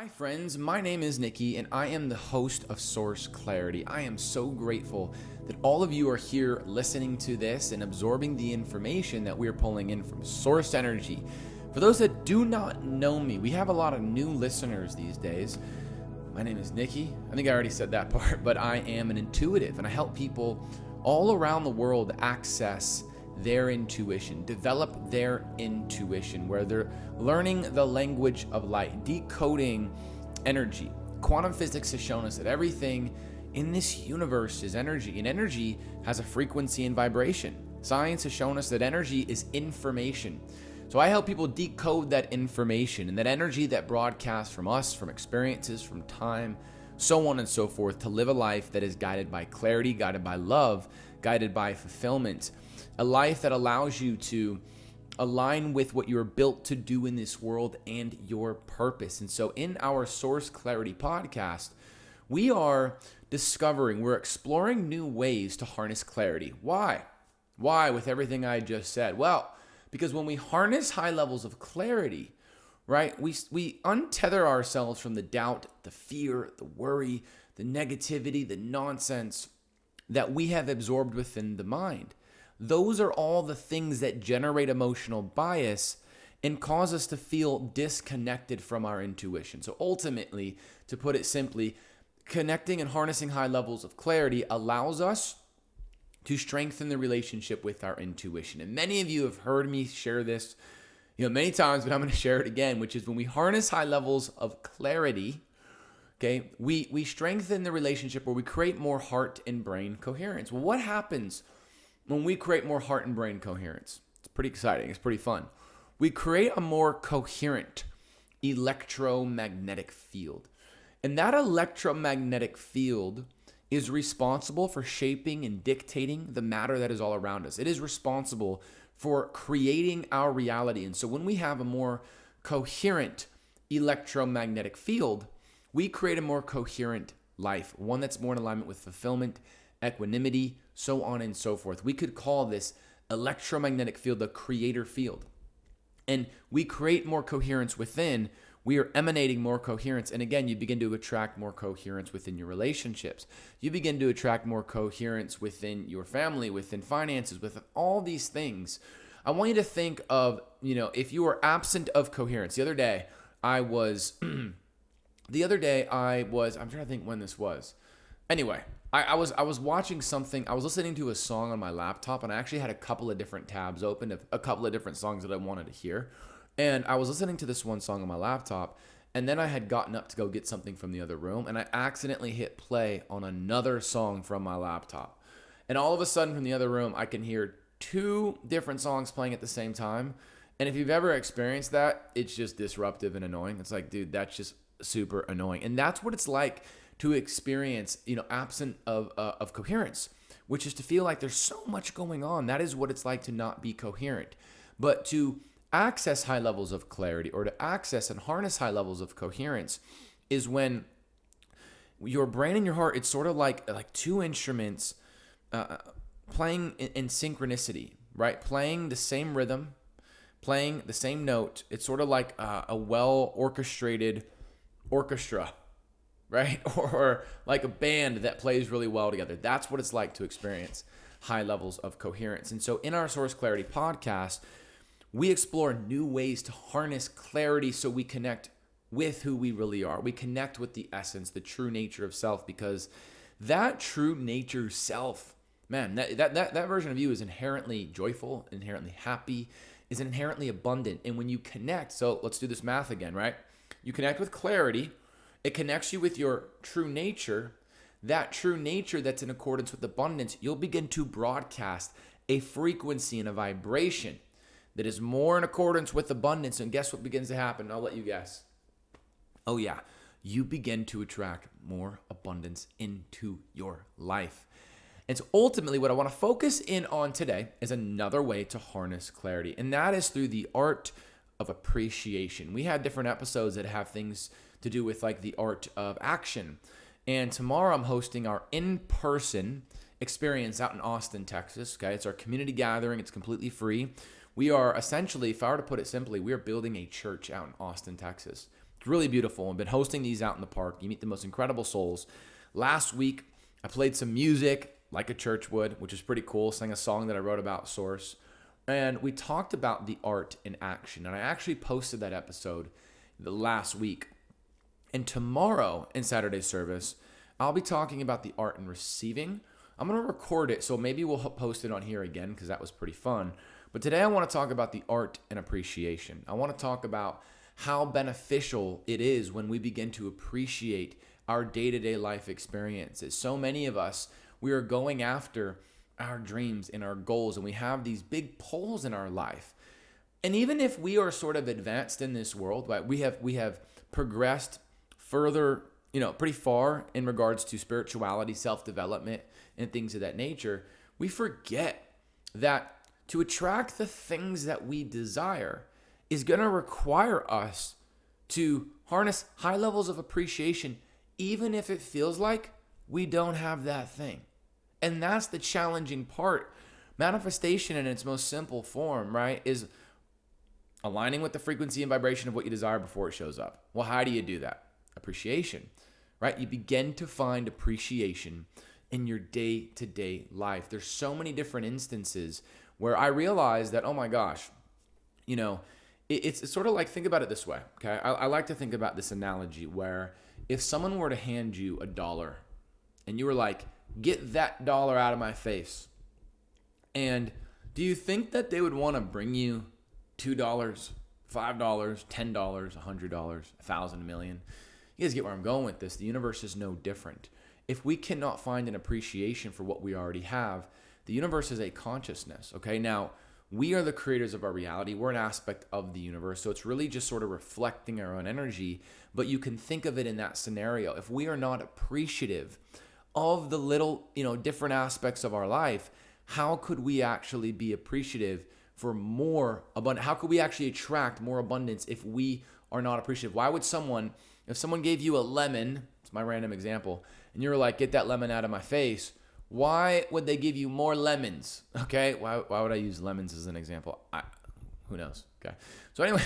Hi friends, my name is Nikki and I am the host of Source Clarity. I am so grateful that all of you are here listening to this and absorbing the information that we're pulling in from Source Energy. For those that do not know me, we have a lot of new listeners these days. My name is Nikki. I think I already said that part, but I am an intuitive and I help people all around the world access their intuition, develop their intuition, where they're learning the language of light, decoding energy. Quantum physics has shown us that everything in this universe is energy, and energy has a frequency and vibration. Science has shown us that energy is information. So I help people decode that information and that energy that broadcasts from us, from experiences, from time, so on and so forth, to live a life that is guided by clarity, guided by love, guided by fulfillment. A life that allows you to align with what you're built to do in this world and your purpose. And so in our Source Clarity podcast, we're exploring new ways to harness clarity. Why? Why with everything I just said? Well, because when we harness high levels of clarity, right, we untether ourselves from the doubt, the fear, the worry, the negativity, the nonsense that we have absorbed within the mind. Those are all the things that generate emotional bias and cause us to feel disconnected from our intuition. So ultimately, to put it simply, connecting and harnessing high levels of clarity allows us to strengthen the relationship with our intuition. And many of you have heard me share this, many times, but I'm going to share it again, which is when we harness high levels of clarity, okay, we strengthen the relationship where we create more heart and brain coherence. Well, what happens when we create more heart and brain coherence? It's pretty exciting. It's pretty fun. We create a more coherent electromagnetic field. And that electromagnetic field is responsible for shaping and dictating the matter that is all around us. It is responsible for creating our reality. And so when we have a more coherent electromagnetic field, we create a more coherent life, one that's more in alignment with fulfillment, equanimity, so on and so forth. We could call this electromagnetic field the creator field. And we create more coherence within. We are emanating more coherence. And again, you begin to attract more coherence within your relationships. You begin to attract more coherence within your family, within finances, with all these things. I want you to think of, if you are absent of coherence. The other day I was, I'm trying to think when this was. Anyway, I was watching something. I was listening to a song on my laptop, and I actually had a couple of different tabs open, a couple of different songs that I wanted to hear. And I was listening to this one song on my laptop, and then I had gotten up to go get something from the other room, and I accidentally hit play on another song from my laptop. And all of a sudden from the other room, I can hear two different songs playing at the same time. And if you've ever experienced that, it's just disruptive and annoying. It's like, dude, that's just super annoying. And that's what it's like to experience, absent of coherence, which is to feel like there's so much going on. That is what it's like to not be coherent. But to access high levels of clarity, or to access and harness high levels of coherence, is when your brain and your heart, it's sort of like two instruments playing in synchronicity, right? Playing the same rhythm, playing the same note. It's sort of like a well-orchestrated orchestra, right? Or like a band that plays really well together. That's what it's like to experience high levels of coherence. And so in our Source Clarity podcast, we explore new ways to harness clarity so we connect with who we really are. We connect with the essence, the true nature of self, because that true nature self, man, that version of you is inherently joyful, inherently happy, is inherently abundant. And when you connect, so let's do this math again, right? You connect with clarity. It connects you with your true nature. That true nature that's in accordance with abundance, you'll begin to broadcast a frequency and a vibration that is more in accordance with abundance. And guess what begins to happen? I'll let you guess. Oh yeah, you begin to attract more abundance into your life. And so ultimately what I want to focus in on today is another way to harness clarity. And that is through the art of appreciation. We had different episodes that have things to do with like the art of action. And tomorrow I'm hosting our in-person experience out in Austin, Texas. Okay, it's our community gathering. It's completely free. We are essentially, if I were to put it simply, we are building a church out in Austin, Texas. It's really beautiful. I've been hosting these out in the park. You meet the most incredible souls. Last week, I played some music like a church would, which is pretty cool. Sang a song that I wrote about Source. And we talked about the art in action. And I actually posted that episode the last week. And tomorrow in Saturday's service, I'll be talking about the art in receiving. I'm going to record it, so maybe we'll post it on here again because that was pretty fun. But today I want to talk about the art and appreciation. I want to talk about how beneficial it is when we begin to appreciate our day-to-day life experiences. So many of us, we are going after our dreams and our goals, and we have these big poles in our life. And even if we are sort of advanced in this world, right, we have progressed further, pretty far in regards to spirituality, self-development, and things of that nature, we forget that to attract the things that we desire is going to require us to harness high levels of appreciation, even if it feels like we don't have that thing. And that's the challenging part. Manifestation in its most simple form, right, is aligning with the frequency and vibration of what you desire before it shows up. Well, how do you do that? Appreciation, right? You begin to find appreciation in your day-to-day life. There's so many different instances where I realize that, oh my gosh, it's sort of like, think about it this way, okay? I like to think about this analogy where if someone were to hand you $1 and you were like, get that dollar out of my face. And do you think that they would want to bring you $2, $5, $10, $100, $1,000, $1 million? You guys get where I'm going with this. The universe is no different. If we cannot find an appreciation for what we already have, the universe is a consciousness, okay? Now, we are the creators of our reality. We're an aspect of the universe. So it's really just sort of reflecting our own energy. But you can think of it in that scenario. If we are not appreciative of the little, different aspects of our life, how could we actually be appreciative for more abundance? How could we actually attract more abundance if we are not appreciative? Why would if someone gave you a lemon, it's my random example, and you were like, get that lemon out of my face, why would they give you more lemons? Okay, why would I use lemons as an example? Who knows? Okay, so anyway,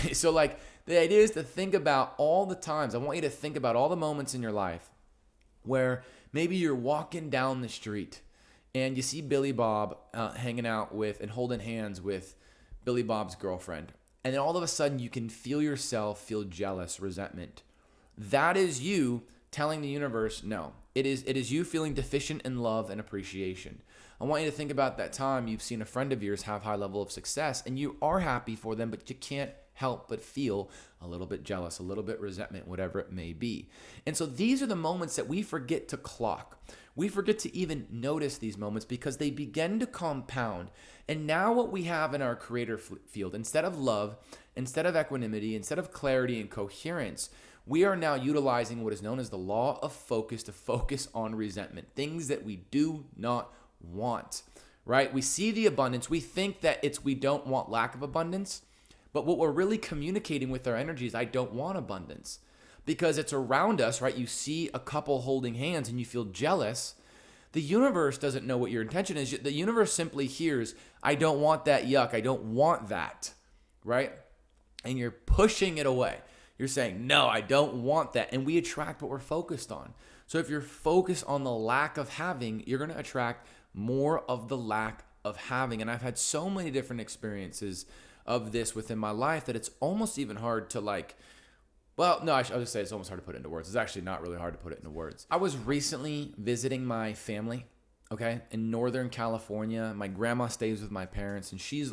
the idea is to think about all the times. I want you to think about all the moments in your life where maybe you're walking down the street and you see Billy Bob hanging out with and holding hands with Billy Bob's girlfriend. And then all of a sudden you can feel yourself feel jealous, resentment. That is you telling the universe, no. It is you feeling deficient in love and appreciation. I want you to think about that time you've seen a friend of yours have high level of success and you are happy for them, but you can't help but feel a little bit jealous, a little bit resentment, whatever it may be. And so these are the moments that we forget to clock. We forget to even notice these moments because they begin to compound. And now what we have in our creator field, instead of love, instead of equanimity, instead of clarity and coherence, we are now utilizing what is known as the law of focus to focus on resentment, things that we do not want, right? We see the abundance. We think that we don't want lack of abundance, but what we're really communicating with our energy is I don't want abundance because it's around us, right? You see a couple holding hands and you feel jealous. The universe doesn't know what your intention is. The universe simply hears, I don't want that, yuck. I don't want that, right? And you're pushing it away. You're saying, no, I don't want that. And we attract what we're focused on. So if you're focused on the lack of having, you're going to attract more of the lack of having. And I've had so many different experiences of this within my life that it's almost even hard to I'll just say it's almost hard to put it into words. It's actually not really hard to put it into words. I was recently visiting my family, okay, in Northern California. My grandma stays with my parents and she's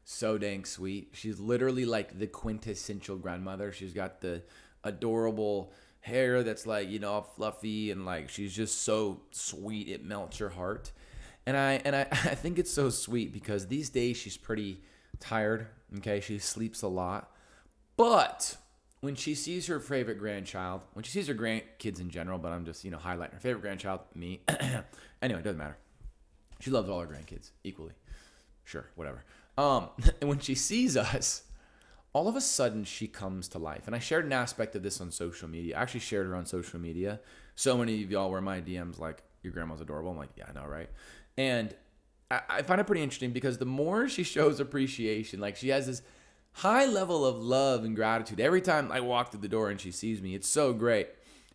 so dang sweet. She's literally the quintessential grandmother. She's got the adorable hair that's all fluffy and she's just so sweet. It melts your heart. And I think it's so sweet because these days she's pretty tired. Okay. She sleeps a lot, but when she sees her favorite grandchild, when she sees her grandkids in general, but I'm just, highlighting her favorite grandchild, me. Anyway, it doesn't matter. She loves all her grandkids equally. Sure. Whatever. And when she sees us, all of a sudden she comes to life. And I shared an aspect of this on social media. I actually shared her on social media. So many of y'all were in my DMs your grandma's adorable. I'm yeah, I know, right? And I find it pretty interesting because the more she shows appreciation, she has this high level of love and gratitude every time I walk through the door and she sees me. It's so great.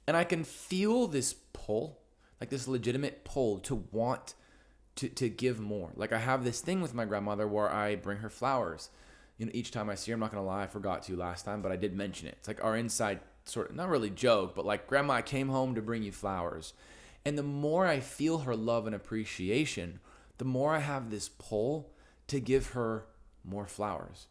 And I can feel this pull, like this legitimate pull to want to give more. Like I have this thing with my grandmother where I bring her flowers. Each time I see her, I'm not going to lie, I forgot to last time, but I did mention it. It's like our inside sort of, not really joke, but like, Grandma, I came home to bring you flowers. And the more I feel her love and appreciation, the more I have this pull to give her more flowers.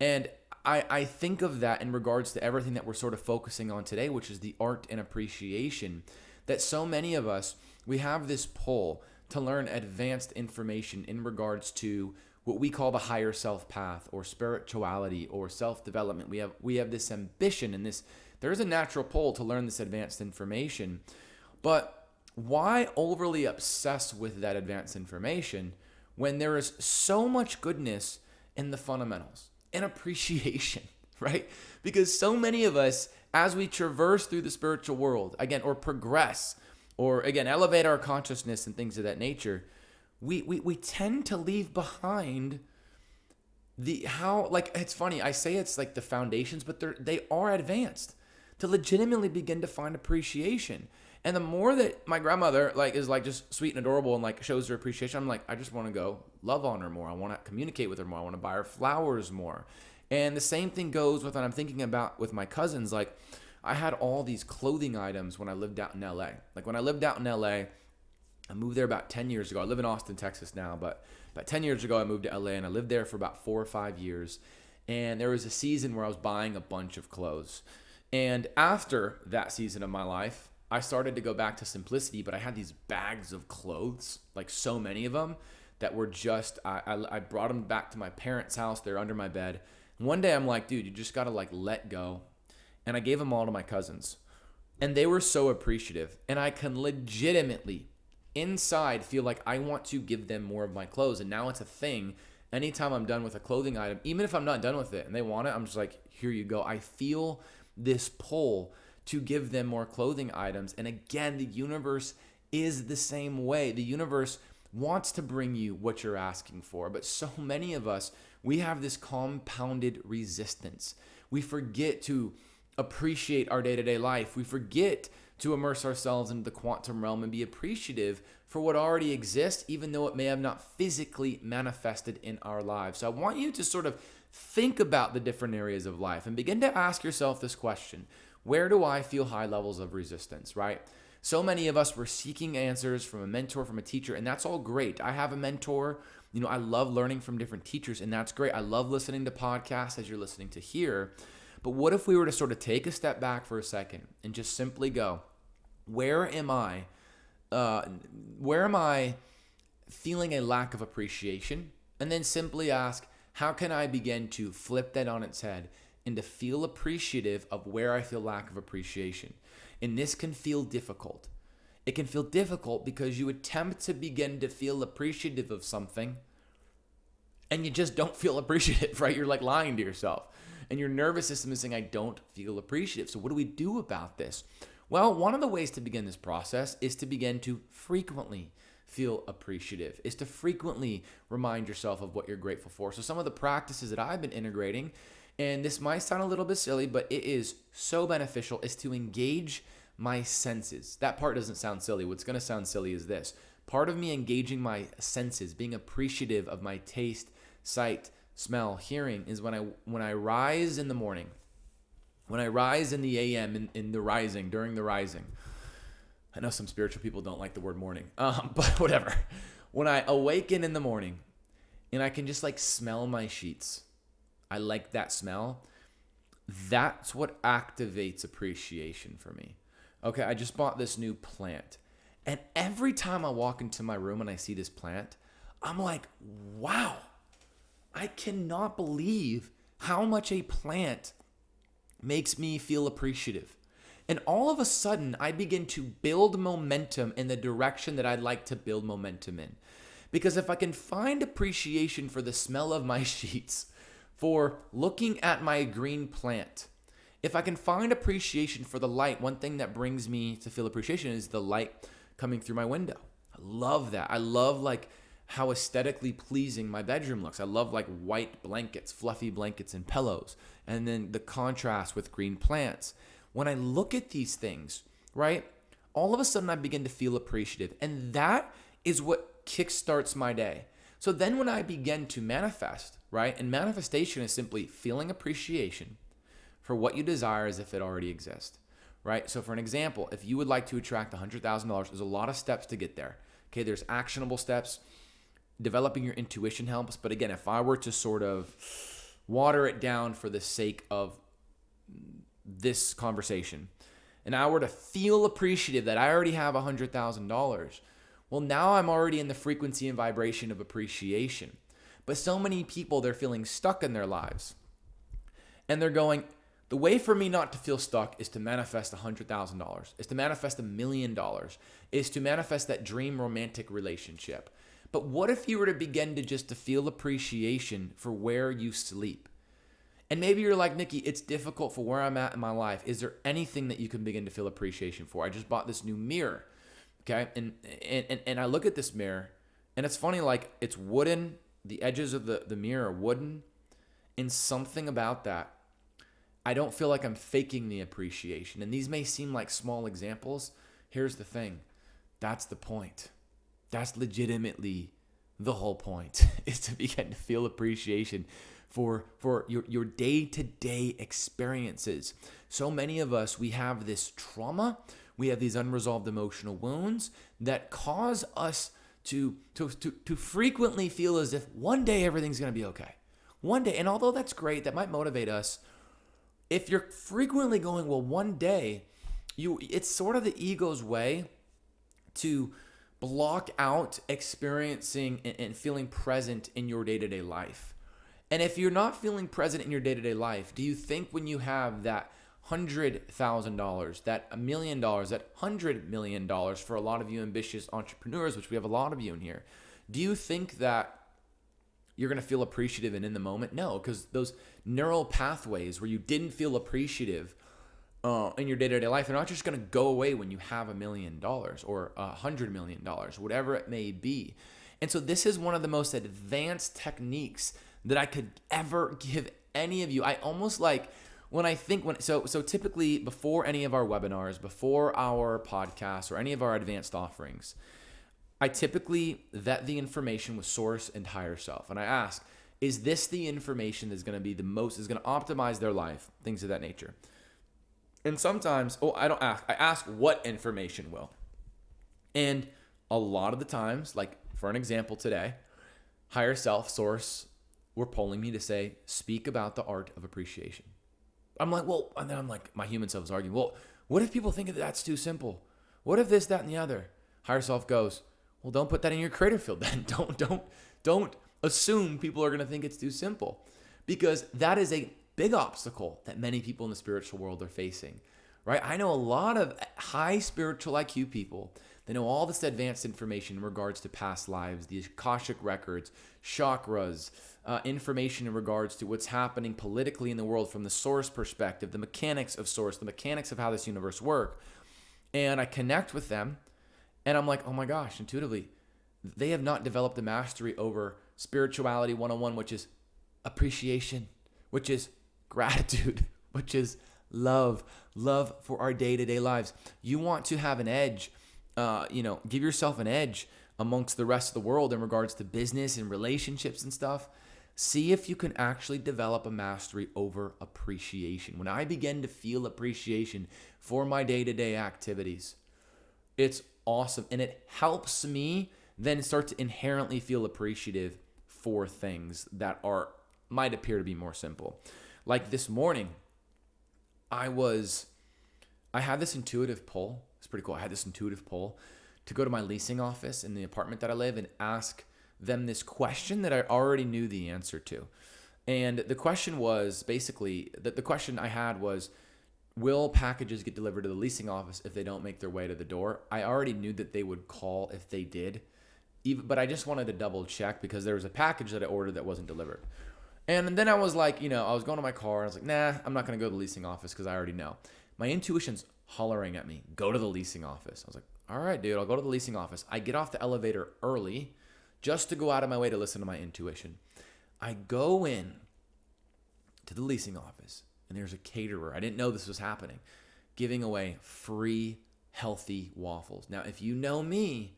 And I think of that in regards to everything that we're sort of focusing on today, which is the art and appreciation, that so many of us, we have this pull to learn advanced information in regards to what we call the higher self path or spirituality or self-development. We have this ambition and there is a natural pull to learn this advanced information. But why overly obsess with that advanced information when there is so much goodness in the fundamentals and appreciation, right? Because so many of us, as we traverse through the spiritual world, again, or progress, or again, elevate our consciousness and things of that nature, we tend to leave behind it's funny, I say it's like the foundations, but they are advanced to legitimately begin to find appreciation. And the more that my grandmother is just sweet and adorable and shows her appreciation, I'm like, I just want to go love on her more. I want to communicate with her more. I want to buy her flowers more. And the same thing goes with what I'm thinking about with my cousins. Like, I had all these clothing items when I lived out in LA. Like when I lived out in LA, I moved there about 10 years ago. I live in Austin, Texas now, but about 10 years ago I moved to LA and I lived there for about 4 or 5 years. And there was a season where I was buying a bunch of clothes. And after that season of my life, I started to go back to simplicity, but I had these bags of clothes, like so many of them, that were just, I brought them back to my parents' house. They're under my bed. And one day I'm like, dude, you just got to let go. And I gave them all to my cousins. And they were so appreciative. And I can legitimately, inside, feel like I want to give them more of my clothes. And now it's a thing. Anytime I'm done with a clothing item, even if I'm not done with it and they want it, I'm just like, here you go. I feel this pull to give them more clothing items. And again, the universe is the same way. The universe wants to bring you what you're asking for. But so many of us, we have this compounded resistance. We forget to appreciate our day-to-day life. We forget to immerse ourselves into the quantum realm and be appreciative for what already exists, even though it may have not physically manifested in our lives. So I want you to sort of think about the different areas of life and begin to ask yourself this question. Where do I feel high levels of resistance, right? So many of us were seeking answers from a mentor, from a teacher, and that's all great. I have a mentor. I love learning from different teachers, and that's great. I love listening to podcasts as you're listening to here. But what if we were to sort of take a step back for a second and just simply go, where am I feeling a lack of appreciation? And then simply ask, how can I begin to flip that on its head and to feel appreciative of where I feel lack of appreciation? And this can feel difficult. It can feel difficult because you attempt to begin to feel appreciative of something and you just don't feel appreciative, right? You're like lying to yourself. And your nervous system is saying, I don't feel appreciative. So what do we do about this? Well, one of the ways to begin this process is to begin to frequently feel appreciative, is to frequently remind yourself of what you're grateful for. So some of the practices that I've been integrating, and this might sound a little bit silly, but it is so beneficial, is to engage my senses. That part doesn't sound silly. What's going to sound silly is this. Part of me engaging my senses, being appreciative of my taste, sight, smell, hearing, is when I rise in the morning, when I rise in the AM, in the rising, during the rising. I know some spiritual people don't like the word morning, but whatever. When I awaken in the morning and I can just smell my sheets, I like that smell. That's what activates appreciation for me. Okay, I just bought this new plant. And every time I walk into my room and I see this plant, I'm like, wow. I cannot believe how much a plant makes me feel appreciative. And all of a sudden, I begin to build momentum in the direction that I'd like to build momentum in. Because if I can find appreciation for the smell of my sheets, for looking at my green plant, if I can find appreciation for the light, one thing that brings me to feel appreciation is the light coming through my window. I love that. I love how aesthetically pleasing my bedroom looks. I love like white blankets, fluffy blankets and pillows, and then the contrast with green plants. When I look at these things, right, all of a sudden I begin to feel appreciative, and that is what kickstarts my day. So then when I begin to manifest, right, and manifestation is simply feeling appreciation for what you desire as if it already exists, right? So for an example, if you would like to attract $100,000, there's a lot of steps to get there. Okay, there's actionable steps. Developing your intuition helps. But again, if I were to sort of water it down for the sake of this conversation, and I were to feel appreciative that I already have $100,000, well, now I'm already in the frequency and vibration of appreciation. But so many people, they're feeling stuck in their lives. And they're going, the way for me not to feel stuck is to manifest $100,000, is to manifest $1 million, is to manifest that dream romantic relationship. But what if you were to begin to just to feel appreciation for where you sleep? And maybe you're like, Nikki, it's difficult for where I'm at in my life. Is there anything that you can begin to feel appreciation for? I just bought this new mirror, okay? And I look at this mirror, and it's funny, like it's wooden. The edges of the mirror are wooden, and something about that, I don't feel like I'm faking the appreciation. And these may seem like small examples. Here's the thing. That's the point. That's legitimately the whole point, is to begin to feel appreciation for your day-to-day experiences. So many of us, we have this trauma. We have these unresolved emotional wounds that cause us to frequently feel as if one day everything's going to be okay. One day. And although that's great, that might motivate us. If you're frequently going, well, one day, it's sort of the ego's way to block out experiencing and feeling present in your day-to-day life. And if you're not feeling present in your day-to-day life, do you think when you have that $100,000, that $1 million, that $100 million for a lot of you ambitious entrepreneurs, which we have a lot of you in here, do you think that you're going to feel appreciative and in the moment? No, because those neural pathways where you didn't feel appreciative in your day-to-day life, they're not just going to go away when you have $1 million or $100 million, whatever it may be. And so this is one of the most advanced techniques that I could ever give any of you. I almost like so typically before any of our webinars, before our podcasts or any of our advanced offerings, I typically vet the information with source and higher self. And I ask, is this the information that's going to be is going to optimize their life? Things of that nature. And sometimes, I don't ask. I ask what information will. And a lot of the times, like for an example today, higher self, source, were polling me to say, speak about the art of appreciation. I'm like, well, and then I'm like, my human self is arguing, well, what if people think that that's too simple? What if this, that, and the other? Higher self goes, well, don't put that in your creator field then. Don't assume people are going to think it's too simple, because that is a big obstacle that many people in the spiritual world are facing, right? I know a lot of high spiritual IQ people. They know all this advanced information in regards to past lives, the Akashic records, chakras, information in regards to what's happening politically in the world from the source perspective, the mechanics of source, the mechanics of how this universe works. And I connect with them, and I'm like, oh my gosh, intuitively, they have not developed a mastery over spirituality 101, which is appreciation, which is gratitude, which is love for our day-to-day lives. You want to have an edge, give yourself an edge amongst the rest of the world in regards to business and relationships and stuff. See if you can actually develop a mastery over appreciation. When I begin to feel appreciation for my day-to-day activities, it's awesome. And it helps me then start to inherently feel appreciative for things that might appear to be more simple. Like this morning, I had this intuitive pull. It's pretty cool. I had this intuitive pull to go to my leasing office in the apartment that I live and ask them this question that I already knew the answer to. And the question was basically, the question I had was, will packages get delivered to the leasing office if they don't make their way to the door? I already knew that they would call if they did, but I just wanted to double check because there was a package that I ordered that wasn't delivered. And then I was like, I was going to my car and I was like, nah, I'm not going to go to the leasing office because I already know. My intuition's hollering at me, go to the leasing office. I was like, all right, dude, I'll go to the leasing office. I get off the elevator early just to go out of my way to listen to my intuition. I go in to the leasing office, and there's a caterer. I didn't know this was happening, giving away free healthy waffles. Now, if you know me,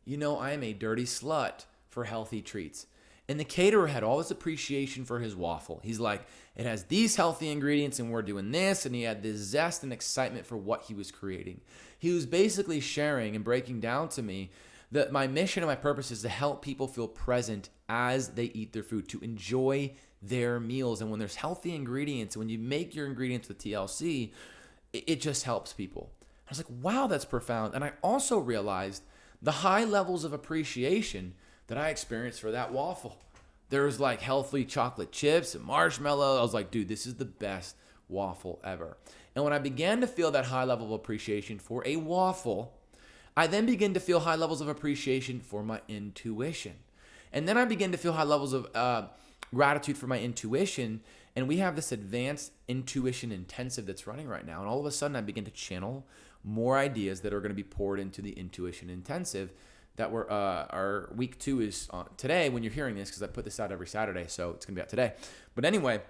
you know I am a dirty slut for healthy treats. And the caterer had all this appreciation for his waffle. He's like, it has these healthy ingredients and we're doing this. And he had this zest and excitement for what he was creating. He was basically sharing and breaking down to me that my mission and my purpose is to help people feel present as they eat their food, to enjoy their meals. And when there's healthy ingredients, when you make your ingredients with TLC, it just helps people. I was like, wow, that's profound. And I also realized the high levels of appreciation that I experienced for that waffle. There was like healthy chocolate chips and marshmallow. I was like, dude, this is the best waffle ever. And when I began to feel that high level of appreciation for a waffle, I then began to feel high levels of appreciation for my intuition. And then I began to feel high levels of gratitude for my intuition. And we have this advanced intuition intensive that's running right now. And all of a sudden I begin to channel more ideas that are going to be poured into the intuition intensive that we're, our week 2 is today when you're hearing this, because I put this out every Saturday, so it's going to be out today. But anyway,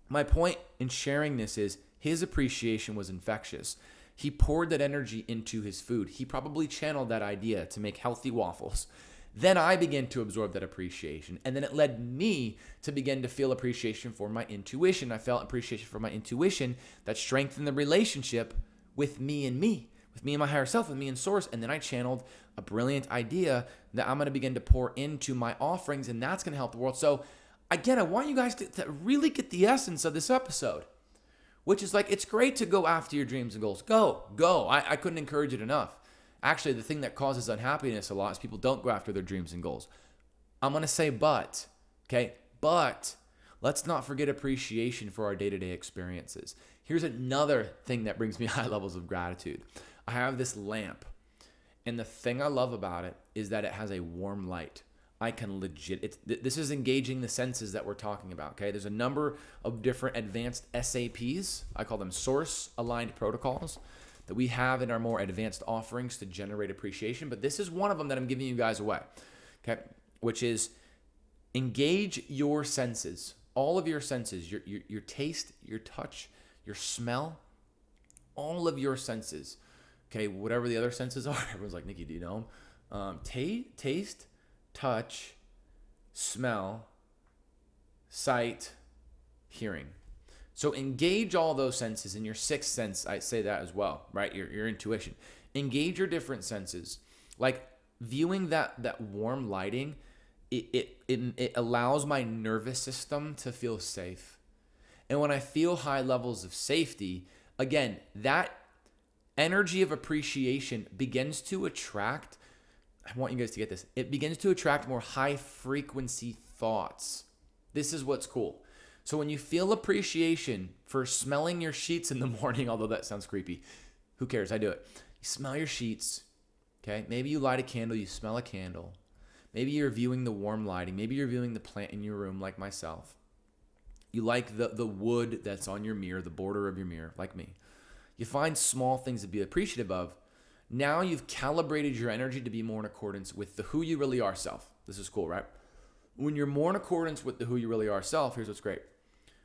my point in sharing this is his appreciation was infectious. He poured that energy into his food. He probably channeled that idea to make healthy waffles. Then I began to absorb that appreciation. And then it led me to begin to feel appreciation for my intuition. I felt appreciation for my intuition that strengthened the relationship with me and my higher self, with me and source. And then I channeled a brilliant idea that I'm going to begin to pour into my offerings, and that's going to help the world. So again, I want you guys to really get the essence of this episode, which is like, it's great to go after your dreams and goals. Go. I couldn't encourage it enough. Actually, the thing that causes unhappiness a lot is people don't go after their dreams and goals. I'm going to say but, okay? But let's not forget appreciation for our day-to-day experiences. Here's another thing that brings me high levels of gratitude. I have this lamp, and the thing I love about it is that it has a warm light. I can this is engaging the senses that we're talking about, okay? There's a number of different advanced SAPs, I call them source-aligned protocols, that we have in our more advanced offerings to generate appreciation, but this is one of them that I'm giving you guys away, okay? Which is engage your senses, all of your senses, your taste, your touch, your smell, all of your senses, okay? Whatever the other senses are, everyone's like, Nikki, do you know them? Taste, touch, smell, sight, hearing. So engage all those senses. In your sixth sense, I say that as well, right? Your intuition. Engage your different senses. Like viewing that warm lighting, it allows my nervous system to feel safe. And when I feel high levels of safety, again, that energy of appreciation begins to attract, I want you guys to get this, it begins to attract more high frequency thoughts. This is what's cool. So when you feel appreciation for smelling your sheets in the morning, although that sounds creepy, who cares? I do it. You smell your sheets, okay? Maybe you light a candle, you smell a candle. Maybe you're viewing the warm lighting. Maybe you're viewing the plant in your room like myself. You like the wood that's on your mirror, the border of your mirror, like me. You find small things to be appreciative of. Now you've calibrated your energy to be more in accordance with the who you really are self. This is cool, right? When you're more in accordance with the who you really are self, here's what's great.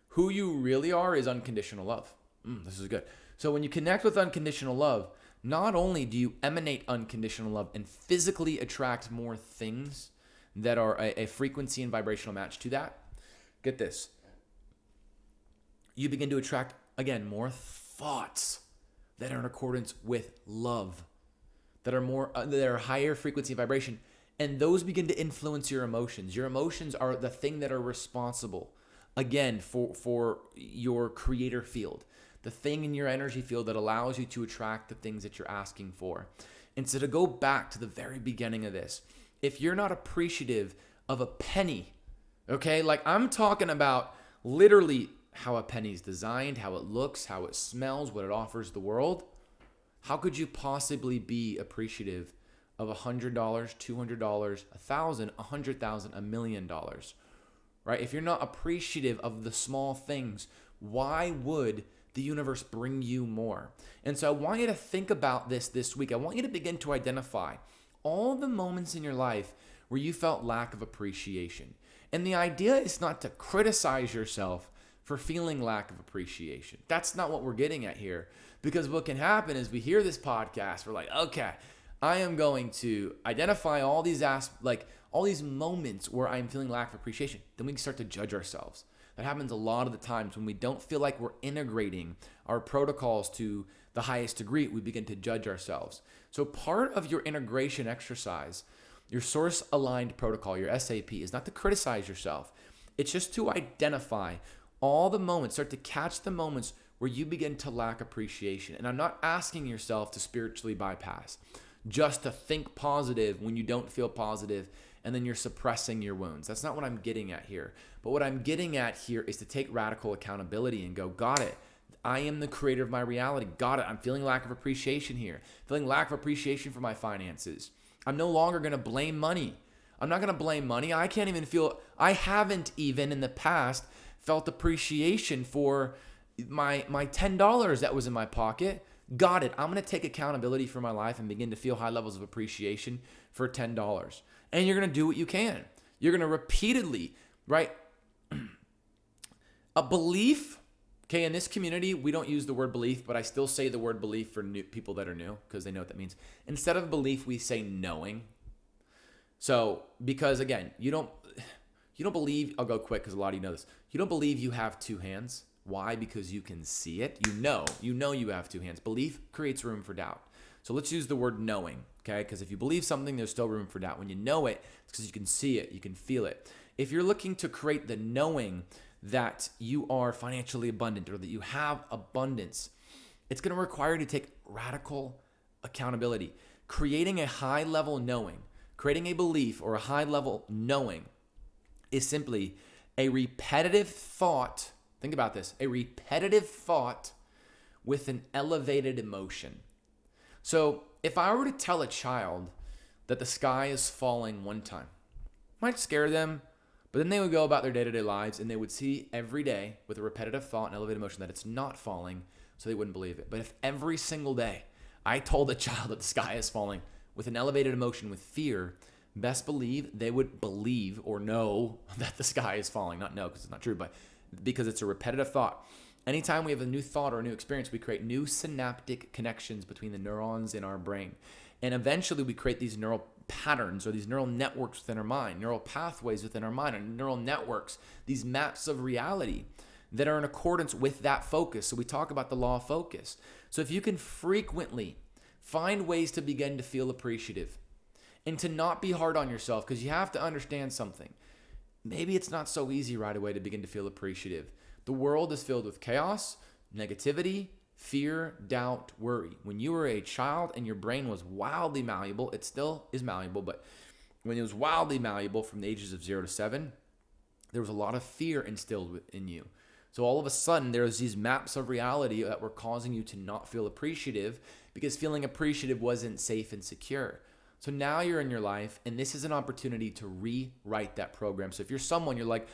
Who you really are is unconditional love. This is good. So when you connect with unconditional love, not only do you emanate unconditional love and physically attract more things that are a frequency and vibrational match to that, get this. You begin to attract, again, more thoughts that are in accordance with love, that are higher frequency and vibration, and those begin to influence your emotions. Your emotions are the thing that are responsible, again, for your creator field, the thing in your energy field that allows you to attract the things that you're asking for. And so to go back to the very beginning of this, if you're not appreciative of a penny, okay, like I'm talking about literally how a penny's designed, how it looks, how it smells, what it offers the world, how could you possibly be appreciative of $100, $200, $1,000, $100,000, $1 million, right? If you're not appreciative of the small things, why would the universe bring you more? And so I want you to think about this week. I want you to begin to identify all the moments in your life where you felt lack of appreciation. And the idea is not to criticize yourself for feeling lack of appreciation. That's not what we're getting at here. Because what can happen is we hear this podcast, we're like, okay, I am going to identify all these all these moments where I'm feeling lack of appreciation. Then we can start to judge ourselves. That happens a lot of the times when we don't feel like we're integrating our protocols to the highest degree, we begin to judge ourselves. So part of your integration exercise, your source aligned protocol, your SAP, is not to criticize yourself. It's just to identify all the moments, start to catch the moments where you begin to lack appreciation. And I'm not asking yourself to spiritually bypass, just to think positive when you don't feel positive and then you're suppressing your wounds. That's not what I'm getting at here. But what I'm getting at here is to take radical accountability and go, got it. I am the creator of my reality. Got it. I'm feeling lack of appreciation here. Feeling lack of appreciation for my finances. I'm no longer going to blame money. I'm not going to blame money. I haven't even in the past felt appreciation for my $10 that was in my pocket. Got it. I'm going to take accountability for my life and begin to feel high levels of appreciation for $10. And you're going to do what you can. You're going to repeatedly, right? A belief. Okay, in this community, we don't use the word belief, but I still say the word belief for new people that are new because they know what that means. Instead of belief, we say knowing. So, because again, you don't believe, I'll go quick because a lot of you know this. You don't believe you have two hands. Why? Because you can see it. You know you have two hands. Belief creates room for doubt. So let's use the word knowing, okay? Because if you believe something, there's still room for doubt. When you know it, it's because you can see it, you can feel it. If you're looking to create the knowing that you are financially abundant or that you have abundance, it's going to require you to take radical accountability. Creating a high level knowing, creating a belief or a high level knowing is simply a repetitive thought. Think about this, a repetitive thought with an elevated emotion. So if I were to tell a child that the sky is falling one time, it might scare them. But then they would go about their day-to-day lives and they would see every day with a repetitive thought and elevated emotion that it's not falling, so they wouldn't believe it. But if every single day I told a child that the sky is falling with an elevated emotion, with fear, best believe they would believe or know that the sky is falling. Not know because it's not true, but because it's a repetitive thought. Anytime we have a new thought or a new experience, we create new synaptic connections between the neurons in our brain. And eventually we create these neural patterns or these neural networks within our mind, neural pathways within our mind, and neural networks, these maps of reality that are in accordance with that focus. So we talk about the law of focus. So if you can frequently find ways to begin to feel appreciative and to not be hard on yourself, because you have to understand something. Maybe it's not so easy right away to begin to feel appreciative. The world is filled with chaos, negativity, fear, doubt, worry. When you were a child and your brain was wildly malleable, it still is malleable, but when it was wildly malleable from the ages of 0 to 7, there was a lot of fear instilled in you. So all of a sudden, there's these maps of reality that were causing you to not feel appreciative because feeling appreciative wasn't safe and secure. So now you're in your life, and this is an opportunity to rewrite that program. So if you're someone, you're like,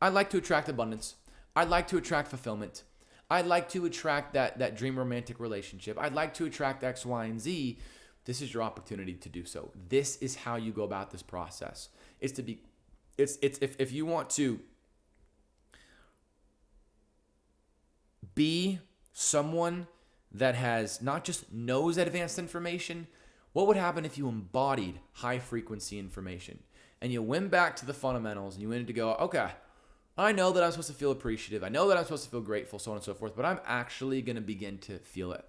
I'd like to attract abundance. I'd like to attract fulfillment. I'd like to attract that dream romantic relationship. I'd like to attract X, Y, and Z. This is your opportunity to do so. This is how you go about this process. If you want to be someone that has not just knows advanced information, what would happen if you embodied high frequency information and you went back to the fundamentals and you went to go, okay, I know that I'm supposed to feel appreciative. I know that I'm supposed to feel grateful, so on and so forth, but I'm actually going to begin to feel it.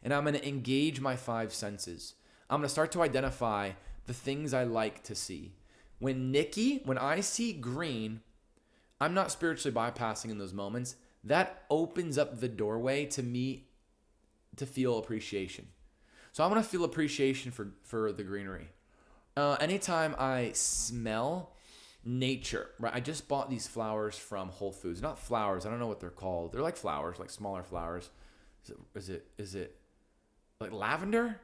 And I'm going to engage my 5 senses. I'm going to start to identify the things I like to see. When I see green, I'm not spiritually bypassing in those moments. That opens up the doorway to me to feel appreciation. So I'm going to feel appreciation for the greenery. Anytime I smell nature, right? I just bought these flowers from Whole Foods. Not flowers. I don't know what they're called. They're like flowers, like smaller flowers. Is it like lavender?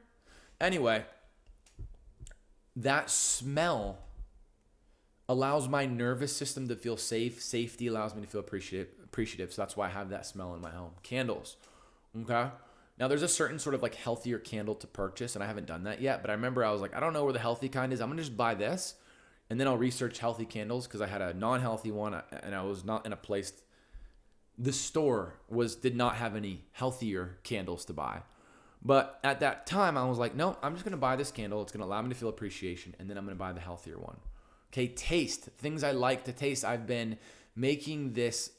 Anyway, that smell allows my nervous system to feel safe. Safety allows me to feel appreciative. So that's why I have that smell in my home. Candles. Okay. Now there's a certain sort of like healthier candle to purchase, and I haven't done that yet, but I remember I was like, I don't know where the healthy kind is. I'm going to just buy this. And then I'll research healthy candles because I had a non-healthy one and I was not in a place. The store did not have any healthier candles to buy. But at that time, I was like, no, I'm just going to buy this candle. It's going to allow me to feel appreciation. And then I'm going to buy the healthier one. Okay, taste. Things I like to taste. I've been making this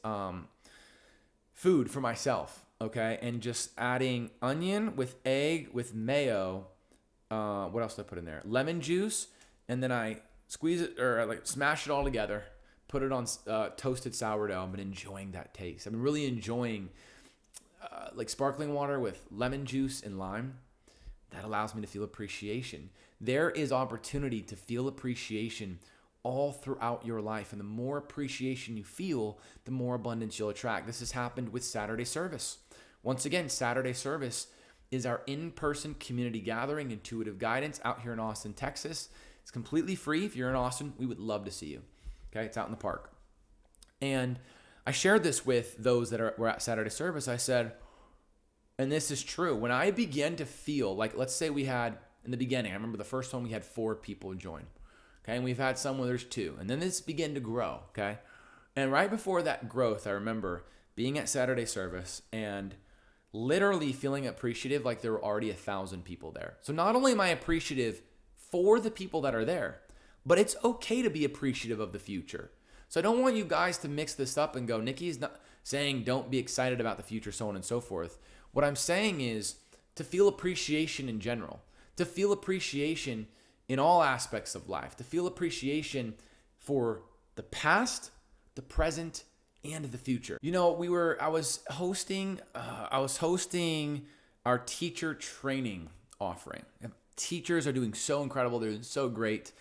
food for myself, okay? And just adding onion with egg with mayo. What else did I put in there? Lemon juice. And then I squeeze it or I like smash it all together. Put it on toasted sourdough. I've been enjoying that taste. I've been really enjoying like sparkling water with lemon juice and lime. That allows me to feel appreciation. There is opportunity to feel appreciation all throughout your life. And the more appreciation you feel, the more abundance you'll attract. This has happened with Saturday service. Once again, Saturday service is our in-person community gathering, intuitive guidance out here in Austin, Texas. It's completely free. If you're in Austin, we would love to see you. Okay, it's out in the park. And I shared this with those that were at Saturday service. I said, and this is true, when I began to feel like, let's say we had, in the beginning, I remember the first one we had 4 people join. Okay, and we've had some where there's 2. And then this began to grow, okay? And right before that growth, I remember being at Saturday service and literally feeling appreciative like there were already 1,000 people there. So not only am I appreciative for the people that are there, but it's okay to be appreciative of the future. So I don't want you guys to mix this up and go, Nikki's not saying don't be excited about the future, so on and so forth. What I'm saying is to feel appreciation in general, to feel appreciation in all aspects of life, to feel appreciation for the past, the present, and the future. You know, I was hosting our teacher training offering. Teachers are doing so incredible. They're doing so great.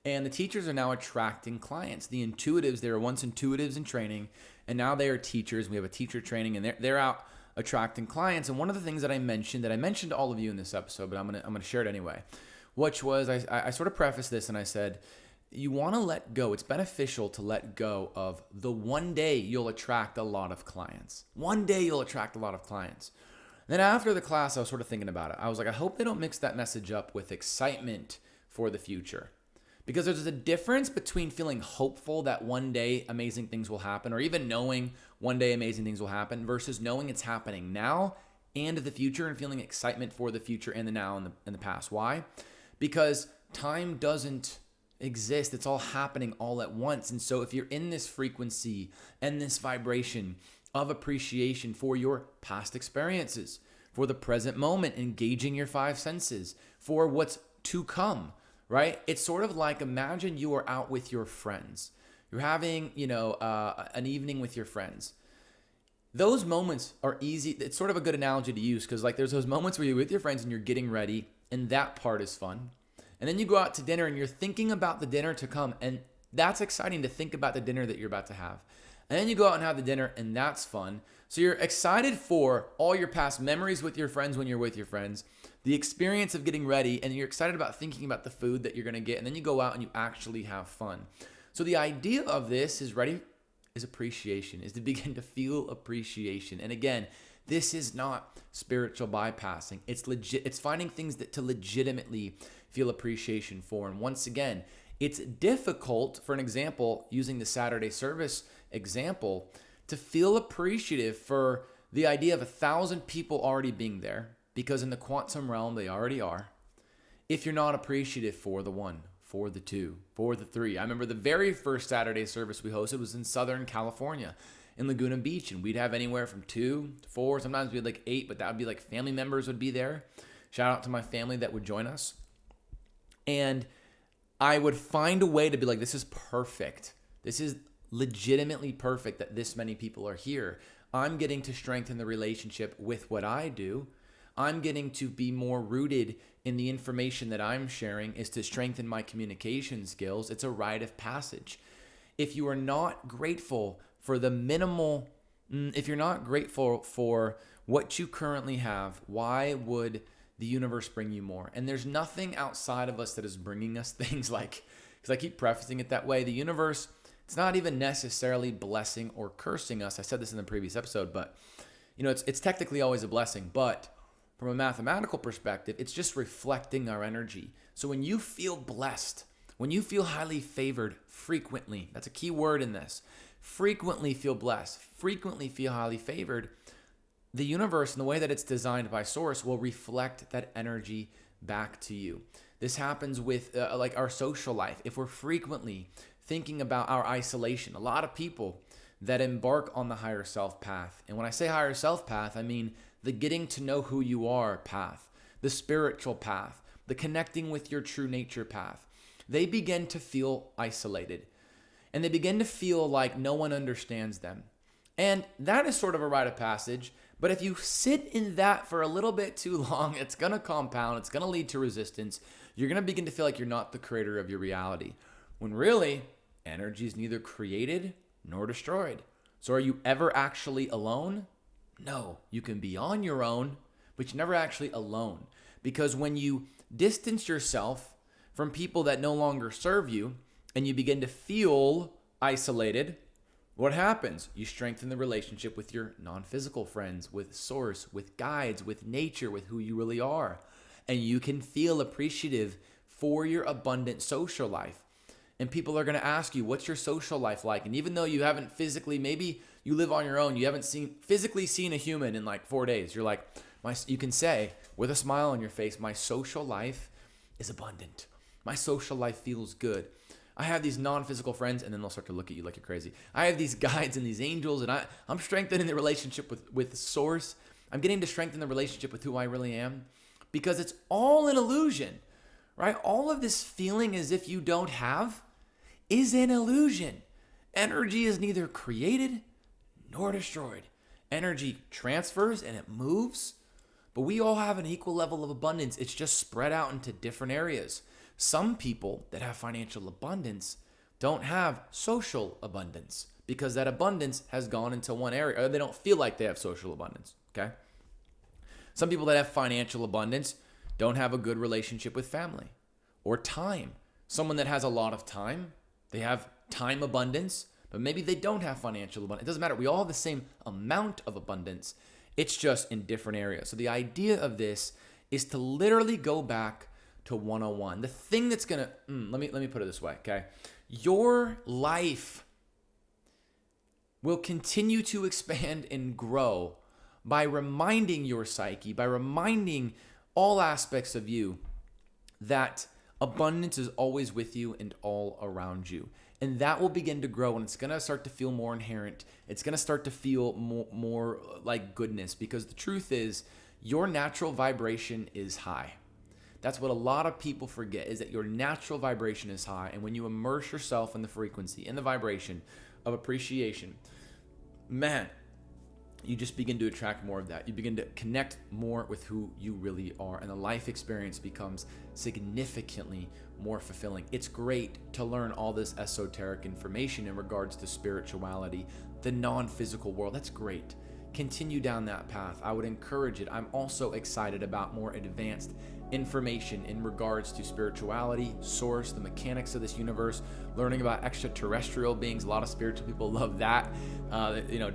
And the teachers are now attracting clients. The intuitives, they were once intuitives in training, and now they are teachers. We have a teacher training, and they're out attracting clients. And one of the things that I mentioned to all of you in this episode, but I'm gonna share it anyway, which was I sort of prefaced this and I said, you want to let go. It's beneficial to let go of the one day you'll attract a lot of clients. One day you'll attract a lot of clients. Then after the class, I was sort of thinking about it. I was like, I hope they don't mix that message up with excitement for the future. Because there's a difference between feeling hopeful that one day amazing things will happen, or even knowing one day amazing things will happen, versus knowing it's happening now and the future and feeling excitement for the future and the now and the past. Why? Because time doesn't exist. It's all happening all at once. And so if you're in this frequency and this vibration of appreciation for your past experiences, for the present moment, engaging your 5 senses, for what's to come, right? It's sort of like, imagine you are out with your friends. You're having, an evening with your friends. Those moments are easy. It's sort of a good analogy to use because like there's those moments where you're with your friends and you're getting ready, and that part is fun. And then you go out to dinner and you're thinking about the dinner to come, and that's exciting to think about the dinner that you're about to have. And then you go out and have the dinner, and that's fun. So you're excited for all your past memories with your friends when you're with your friends, the experience of getting ready, and you're excited about thinking about the food that you're going to get, and then you go out and you actually have fun. So the idea of this is appreciation, is to begin to feel appreciation. And again, this is not spiritual bypassing. It's finding things to legitimately feel appreciation for. And once again, it's difficult, for an example, using the Saturday service example, to feel appreciative for the idea of 1,000 people already being there, because in the quantum realm, they already are, if you're not appreciative for the 1, for the 2, for the 3. I remember the very first Saturday service we hosted was in Southern California, in Laguna Beach, and we'd have anywhere from 2 to 4. Sometimes we had like 8, but that would be like family members would be there. Shout out to my family that would join us. And I would find a way to be like, this is perfect. This is legitimately perfect that this many people are here. I'm getting to strengthen the relationship with what I do. I'm getting to be more rooted in the information that I'm sharing, is to strengthen my communication skills. It's a rite of passage. If you are not grateful for the minimal, if you're not grateful for what you currently have, why would the universe bring you more? And there's nothing outside of us that is bringing us things like, because I keep prefacing it that way, the universe, it's not even necessarily blessing or cursing us. I said this in the previous episode, but it's technically always a blessing, but from a mathematical perspective, it's just reflecting our energy. So when you feel blessed, When you feel highly favored frequently, that's a key word in this, frequently feel blessed, frequently feel highly favored, the universe and the way that it's designed by source will reflect that energy back to you. This happens with like our social life. If we're frequently thinking about our isolation, a lot of people that embark on the higher self path, and when I say higher self path, I mean the getting to know who you are path, the spiritual path, the connecting with your true nature path, they begin to feel isolated and they begin to feel like no one understands them. And that is sort of a rite of passage. But if you sit in that for a little bit too long, it's going to compound. It's going to lead to resistance. You're going to begin to feel like you're not the creator of your reality. When really, energy is neither created nor destroyed. So are you ever actually alone? No. You can be on your own, but you're never actually alone. Because when you distance yourself from people that no longer serve you and you begin to feel isolated, what happens? You strengthen the relationship with your non-physical friends, with source, with guides, with nature, with who you really are. And you can feel appreciative for your abundant social life. And people are going to ask you, what's your social life like? And even though you haven't physically, maybe you live on your own, you haven't physically seen a human in like 4 days. You're like, you can say with a smile on your face, my social life is abundant. My social life feels good. I have these non-physical friends, and then they'll start to look at you like you're crazy. I have these guides and these angels, and I'm strengthening the relationship with Source. I'm getting to strengthen the relationship with who I really am, because it's all an illusion, right? All of this feeling as if you don't have is an illusion. Energy is neither created nor destroyed. Energy transfers and it moves, but we all have an equal level of abundance. It's just spread out into different areas. Some people that have financial abundance don't have social abundance because that abundance has gone into one area, or they don't feel like they have social abundance, okay? Some people that have financial abundance don't have a good relationship with family or time. Someone that has a lot of time, they have time abundance, but maybe they don't have financial abundance. It doesn't matter. We all have the same amount of abundance. It's just in different areas. So the idea of this is to literally go back to 101. The thing that's gonna let me put it this way, okay? Your life will continue to expand and grow by reminding your psyche, by reminding all aspects of you that abundance is always with you and all around you. And that will begin to grow, and it's going to start to feel more inherent. It's going to start to feel more like goodness, because the truth is your natural vibration is high. That's what a lot of people forget, is that your natural vibration is high. And when you immerse yourself in the frequency, in the vibration of appreciation, man, you just begin to attract more of that. You begin to connect more with who you really are, and the life experience becomes significantly more fulfilling. It's great to learn all this esoteric information in regards to spirituality, the non-physical world. That's great. Continue down that path. I would encourage it. I'm also excited about more advanced information in regards to spirituality, source, the mechanics of this universe, learning about extraterrestrial beings. A lot of spiritual people love that.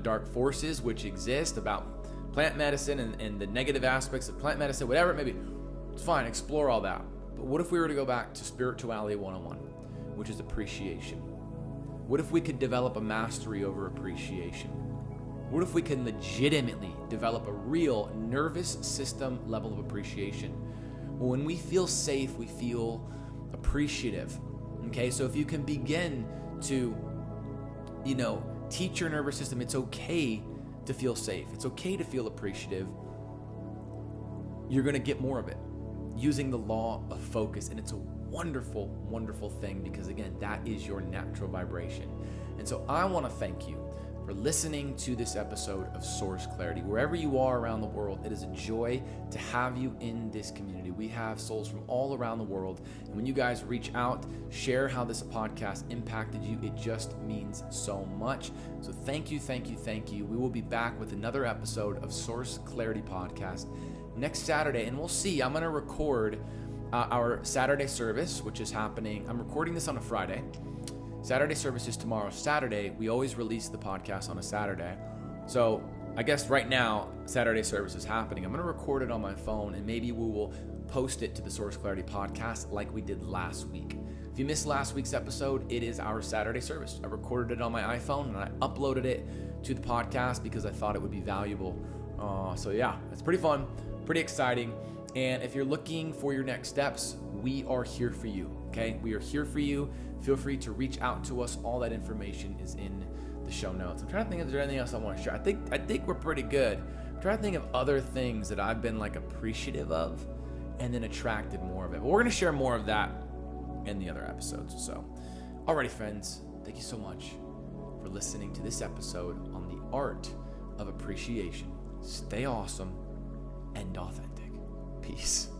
Dark forces which exist, about plant medicine and the negative aspects of plant medicine, whatever it may be. It's fine, explore all that. But what if we were to go back to spirituality 101, which is appreciation? What if we could develop a mastery over appreciation? What if we can legitimately develop a real nervous system level of appreciation? When we feel safe, we feel appreciative. Okay, so if you can begin to, teach your nervous system, it's okay to feel safe. It's okay to feel appreciative. You're going to get more of it using the law of focus. And it's a wonderful, wonderful thing, because again, that is your natural vibration. And so I want to thank you for listening to this episode of Source Clarity. Wherever you are around the world, it is a joy to have you in this community. We have souls from all around the world. And when you guys reach out, share how this podcast impacted you, it just means so much. So thank you, thank you, thank you. We will be back with another episode of Source Clarity Podcast next Saturday. And we'll see. I'm going to record our Saturday service, which is happening. I'm recording this on a Friday. Saturday service is tomorrow. Saturday, we always release the podcast on a Saturday. So I guess right now, Saturday service is happening. I'm going to record it on my phone, and maybe we will post it to the Source Clarity podcast like we did last week. If you missed last week's episode, it is our Saturday service. I recorded it on my iPhone and I uploaded it to the podcast because I thought it would be valuable. So yeah, it's pretty fun, pretty exciting. And if you're looking for your next steps, we are here for you, okay? We are here for you. Feel free to reach out to us. All that information is in the show notes. I'm trying to think if there's anything else I want to share. I think we're pretty good. I'm trying to think of other things that I've been like appreciative of and then attracted more of it. But we're going to share more of that in the other episodes. So, alrighty, friends, thank you so much for listening to this episode on the art of appreciation. Stay awesome and authentic. Peace.